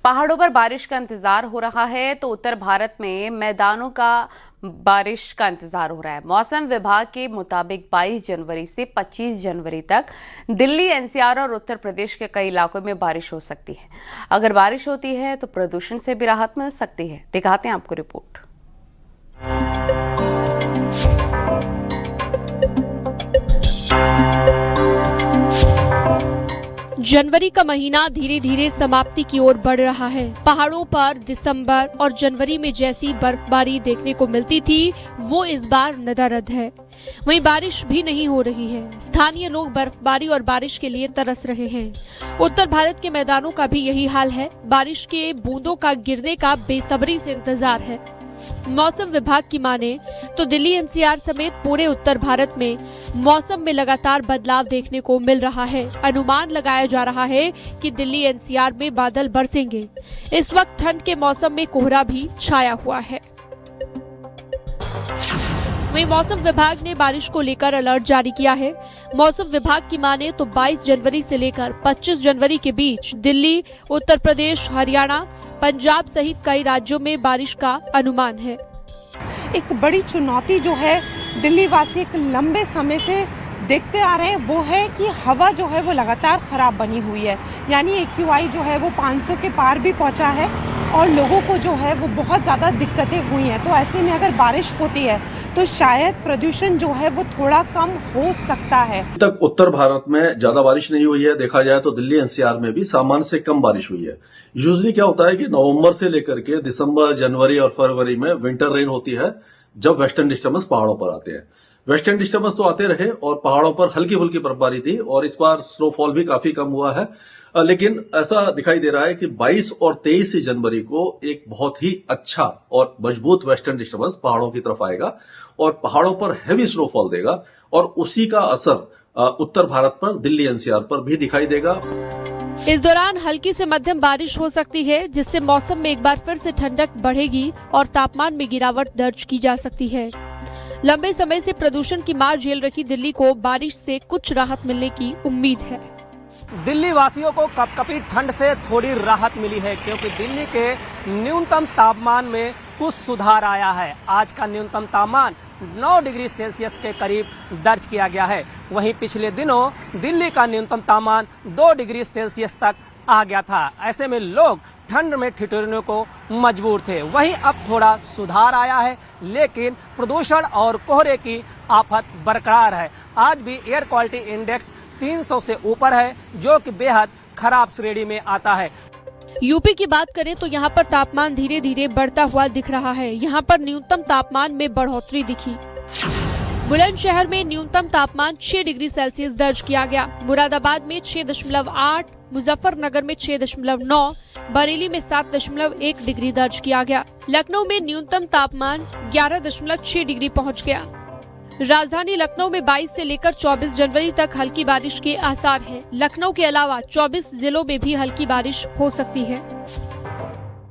पहाड़ों पर बारिश का इंतजार हो रहा है तो उत्तर भारत में मैदानों का बारिश का इंतजार हो रहा है। मौसम विभाग के मुताबिक 22 जनवरी से 25 जनवरी तक दिल्ली, एनसीआर और उत्तर प्रदेश के कई इलाकों में बारिश हो सकती है। अगर बारिश होती है तो प्रदूषण से भी राहत मिल सकती है। दिखाते हैं आपको रिपोर्ट। जनवरी का महीना धीरे धीरे समाप्ति की ओर बढ़ रहा है। पहाड़ों पर दिसंबर और जनवरी में जैसी बर्फबारी देखने को मिलती थी वो इस बार नदारद है। वहीं बारिश भी नहीं हो रही है। स्थानीय लोग बर्फबारी और बारिश के लिए तरस रहे हैं। उत्तर भारत के मैदानों का भी यही हाल है। बारिश के बूंदों का गिरने का बेसब्री से इंतजार है। मौसम विभाग की माने तो दिल्ली, एनसीआर समेत पूरे उत्तर भारत में मौसम में लगातार बदलाव देखने को मिल रहा है। अनुमान लगाया जा रहा है कि दिल्ली, एनसीआर में बादल बरसेंगे। इस वक्त ठंड के मौसम में कोहरा भी छाया हुआ है। वहीं मौसम विभाग ने बारिश को लेकर अलर्ट जारी किया है। मौसम विभाग की माने तो 22 जनवरी से लेकर 25 जनवरी के बीच दिल्ली, उत्तर प्रदेश, हरियाणा, पंजाब सहित कई राज्यों में बारिश का अनुमान है। एक बड़ी चुनौती जो है दिल्ली वासी एक लंबे समय से देखते आ रहे हैं वो है कि हवा जो है वो लगातार खराब बनी हुई है। यानी AQI जो है वो 500 के पार भी पहुंचा है और लोगों को जो है वो बहुत ज़्यादा दिक्कतें हुई हैं। तो ऐसे में अगर बारिश होती है तो शायद प्रदूषण जो है वो थोड़ा कम हो सकता है। अब तक उत्तर भारत में ज्यादा बारिश नहीं हुई है। देखा जाए तो दिल्ली, एनसीआर में भी सामान्य से कम बारिश हुई है। यूजुअली क्या होता है कि नवंबर से लेकर के दिसंबर, जनवरी और फरवरी में विंटर रेन होती है, जब वेस्टर्न डिस्टर्बेंस पहाड़ों पर आते हैं। वेस्टर्न डिस्टर्बेंस तो आते रहे और पहाड़ों पर हल्की फुल्की बर्फबारी थी और इस बार स्नोफॉल भी काफी कम हुआ है। लेकिन ऐसा दिखाई दे रहा है कि 22 और 23 जनवरी को एक बहुत ही अच्छा और मजबूत वेस्टर्न डिस्टर्बेंस पहाड़ों की तरफ आएगा और पहाड़ों पर हैवी स्नोफॉल देगा और उसी का असर उत्तर भारत पर, दिल्ली, एनसीआर पर भी दिखाई देगा। इस दौरान हल्की से मध्यम बारिश हो सकती है, जिससे मौसम में एक बार फिर से ठंडक बढ़ेगी और तापमान में गिरावट दर्ज की जा सकती है। लंबे समय से प्रदूषण की मार झेल रही दिल्ली को बारिश से कुछ राहत मिलने की उम्मीद है। दिल्ली वासियों को कपकपी ठंड से थोड़ी राहत मिली है, क्योंकि दिल्ली के न्यूनतम तापमान में कुछ सुधार आया है। आज का न्यूनतम तापमान 9 डिग्री सेल्सियस के करीब दर्ज किया गया है। वहीं पिछले दिनों दिल्ली का न्यूनतम तापमान 2 डिग्री सेल्सियस तक आ गया था। ऐसे में लोग ठंड में ठिठुरने को मजबूर थे। वहीं अब थोड़ा सुधार आया है, लेकिन प्रदूषण और कोहरे की आफत बरकरार है। आज भी एयर क्वालिटी इंडेक्स 300 से ऊपर है, जो कि बेहद खराब श्रेणी में आता है। यूपी की बात करें तो यहाँ पर तापमान धीरे धीरे बढ़ता हुआ दिख रहा है। यहाँ पर न्यूनतम तापमान में बढ़ोतरी दिखी। बुलंदशहर में न्यूनतम तापमान 6 डिग्री सेल्सियस दर्ज किया गया। मुरादाबाद में 6.8, मुजफ्फरनगर में 6.9, बरेली में 7.1 डिग्री दर्ज किया गया। लखनऊ में न्यूनतम तापमान 11.6 डिग्री पहुंच गया। राजधानी लखनऊ में 22 से लेकर 24 जनवरी तक हल्की बारिश के आसार हैं। लखनऊ के अलावा 24 जिलों में भी हल्की बारिश हो सकती है।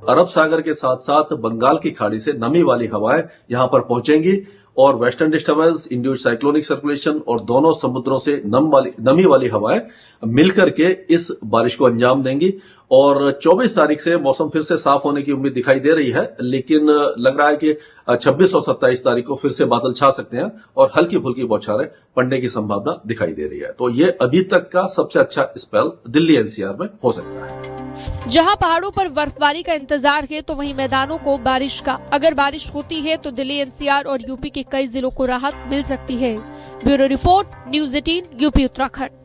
अरब सागर के साथ साथ बंगाल की खाड़ी से नमी वाली हवाएं यहां पर पहुंचेंगी और western disturbance, induced cyclonic circulation और दोनों समुद्रों से नमी वाली हवाएं मिलकर के इस बारिश को अंजाम देंगी। और 24 तारीख से मौसम फिर से साफ होने की उम्मीद दिखाई दे रही है, लेकिन लग रहा है कि 26 और 27 तारीख को फिर से बादल छा सकते हैं और हल्की फुल्की बौछारें पड़ने की संभावना दिखाई दे रही है। तो ये अभी तक का सबसे अच्छा स्पेल दिल्ली, एनसीआर में हो सकता है। जहां पहाड़ों पर बर्फबारी का इंतजार है तो वहीं मैदानों को बारिश का। अगर बारिश होती है तो दिल्ली, एनसीआर और यूपी के कई जिलों को राहत मिल सकती है। Bureau report, news 18, UP Uttarakhand.